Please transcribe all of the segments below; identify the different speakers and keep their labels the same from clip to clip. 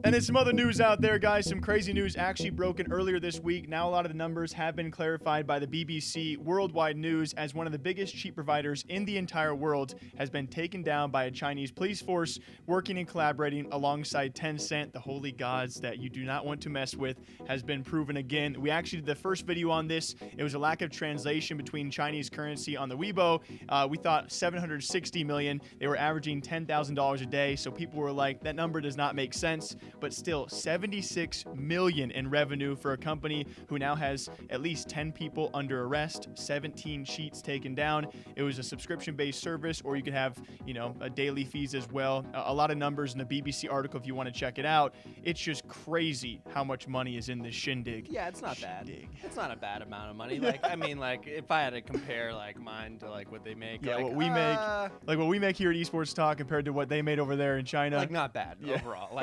Speaker 1: And then some other news out there, guys. Some crazy news actually broken earlier this week. Now a lot of the numbers have been clarified by the BBC Worldwide News, as one of the biggest cheat providers in the entire world has been taken down by a Chinese police force working and collaborating alongside Tencent. The holy gods that you do not want to mess with has been proven again. We actually did the first video on this. It was a lack of translation between Chinese currency on the Weibo. We thought 760 million. They were averaging $10,000 a day. So people were like, that number does not make sense. But still, 76 million in revenue for a company who now has at least 10 people under arrest, 17 cheats taken down. It was a subscription-based service, or you could have, a daily fees as well. A lot of numbers in the BBC article if you want to check it out. It's just crazy how much money is in this shindig.
Speaker 2: Yeah, it's not bad. It's not a bad amount of money. If I had to compare mine to what they make.
Speaker 1: Yeah, what we make here at Esports Talk compared to what they made over there in China.
Speaker 2: Not bad overall.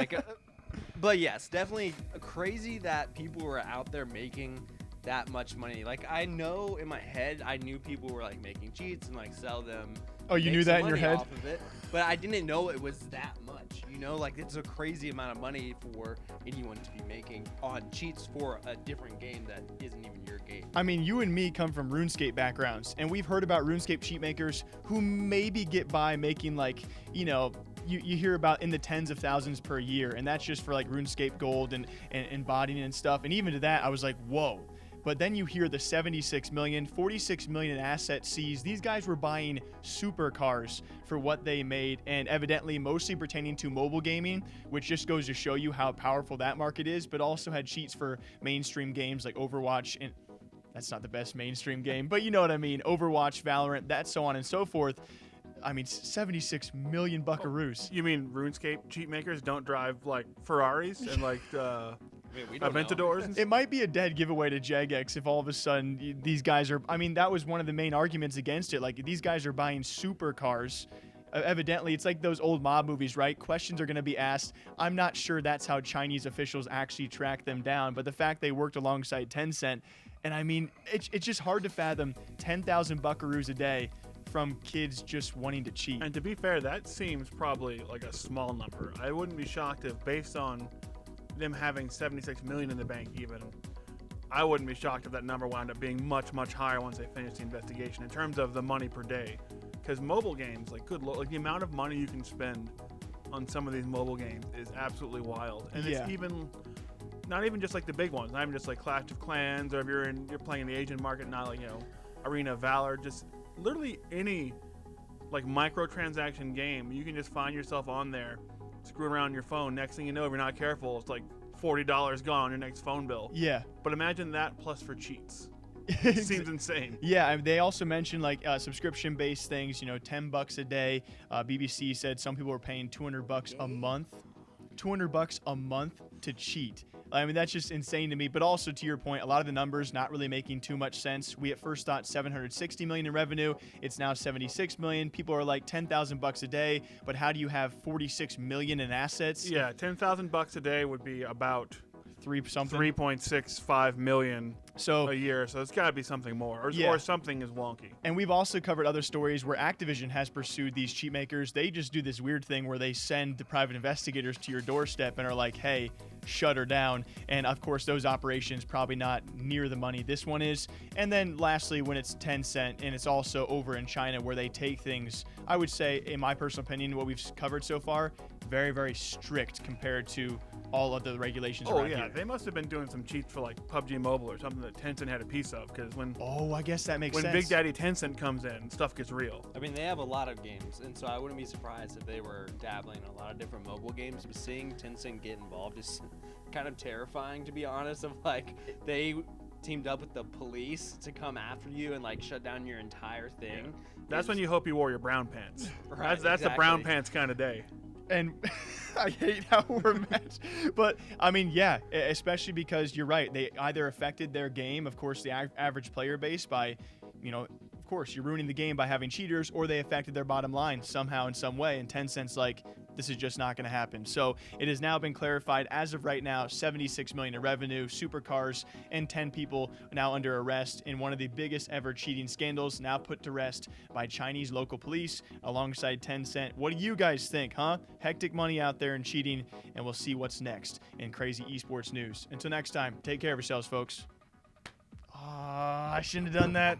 Speaker 2: But yes, definitely crazy that people were out there making that much money. I know in my head, I knew people were making cheats and sell them.
Speaker 1: Oh, you knew that in your head?
Speaker 2: Off of it, but I didn't know it was that much. It's a crazy amount of money for anyone to be making on cheats for a different game that isn't even your game.
Speaker 1: I mean, you and me come from RuneScape backgrounds, and we've heard about RuneScape cheat makers who maybe get by making you hear about in the tens of thousands per year, and that's just for RuneScape Gold and botting and stuff. And even to that, I was like, whoa. But then you hear the 76 million, 46 million in assets seized. These guys were buying supercars for what they made, and evidently mostly pertaining to mobile gaming, which just goes to show you how powerful that market is, but also had cheats for mainstream games like Overwatch, and that's not the best mainstream game, but you know what I mean, Overwatch, Valorant, that so on and so forth. I mean, 76 million buckaroos.
Speaker 3: You mean RuneScape cheat makers don't drive Ferraris and Aventadors?
Speaker 1: It might be a dead giveaway to Jagex if all of a sudden these guys are. I mean, that was one of the main arguments against it. These guys are buying supercars. Evidently, it's like those old mob movies, right? Questions are going to be asked. I'm not sure that's how Chinese officials actually track them down, but the fact they worked alongside Tencent, and I mean, it's just hard to fathom 10,000 buckaroos a day from kids just wanting to cheat.
Speaker 3: And to be fair, that seems probably like a small number. I wouldn't be shocked if, based on them having 76 million in the bank even, I wouldn't be shocked if that number wound up being much, much higher once they finish the investigation in terms of the money per day. Because mobile games, the amount of money you can spend on some of these mobile games is absolutely wild. And it's even, not even just the big ones, not even just Clash of Clans, or if you're playing in the Asian market, not Arena of Valor, just literally any microtransaction game, you can just find yourself on there screwing around your phone. Next thing you know, if you're not careful, it's $40 gone on your next phone bill.
Speaker 1: Yeah.
Speaker 3: But imagine that plus for cheats. It seems insane.
Speaker 1: Yeah, they also mentioned subscription-based things, $10 a day. BBC said some people were paying $200 a month. $200 a month to cheat. I mean, that's just insane to me. But also, to your point, a lot of the numbers not really making too much sense. We at first thought 760 million in revenue. It's now 76 million. People are like $10,000 a day. But how do you have 46 million in assets?
Speaker 3: Yeah, $10,000 a day would be about
Speaker 1: something.
Speaker 3: 3.65 million a year, so it's got to be something more, or something is wonky.
Speaker 1: And we've also covered other stories where Activision has pursued these cheat makers. They just do this weird thing where they send the private investigators to your doorstep and are like, hey, shut her down. And of course, those operations probably not near the money this one is. And then lastly, when it's Tencent and it's also over in China where they take things, I would say, in my personal opinion, what we've covered so far, very, very strict compared to all of the regulations around here.
Speaker 3: They must have been doing some cheats for PUBG Mobile or something that Tencent had a piece of, because
Speaker 1: I guess that makes sense.
Speaker 3: When Big Daddy Tencent comes in, stuff gets real.
Speaker 2: I mean, they have a lot of games, and so I wouldn't be surprised if they were dabbling in a lot of different mobile games. But seeing Tencent get involved is kind of terrifying, to be honest, of they teamed up with the police to come after you and shut down your entire thing.
Speaker 3: Yeah. That's when you hope you wore your brown pants.
Speaker 2: Right,
Speaker 3: that's a brown pants kind of day.
Speaker 1: And I hate how we're matched. But, I mean, yeah, especially because you're right. They either affected their game, of course, the average player base by, course, you're ruining the game by having cheaters, or they affected their bottom line somehow in some way. And Tencent's like, this is just not going to happen. So it has now been clarified as of right now, 76 million in revenue, supercars, and 10 people now under arrest in one of the biggest ever cheating scandals, now put to rest by Chinese local police alongside Tencent. What do you guys think, huh? Hectic money out there and cheating, and we'll see what's next in crazy esports news. Until next time, take care of yourselves, folks. I shouldn't have done that.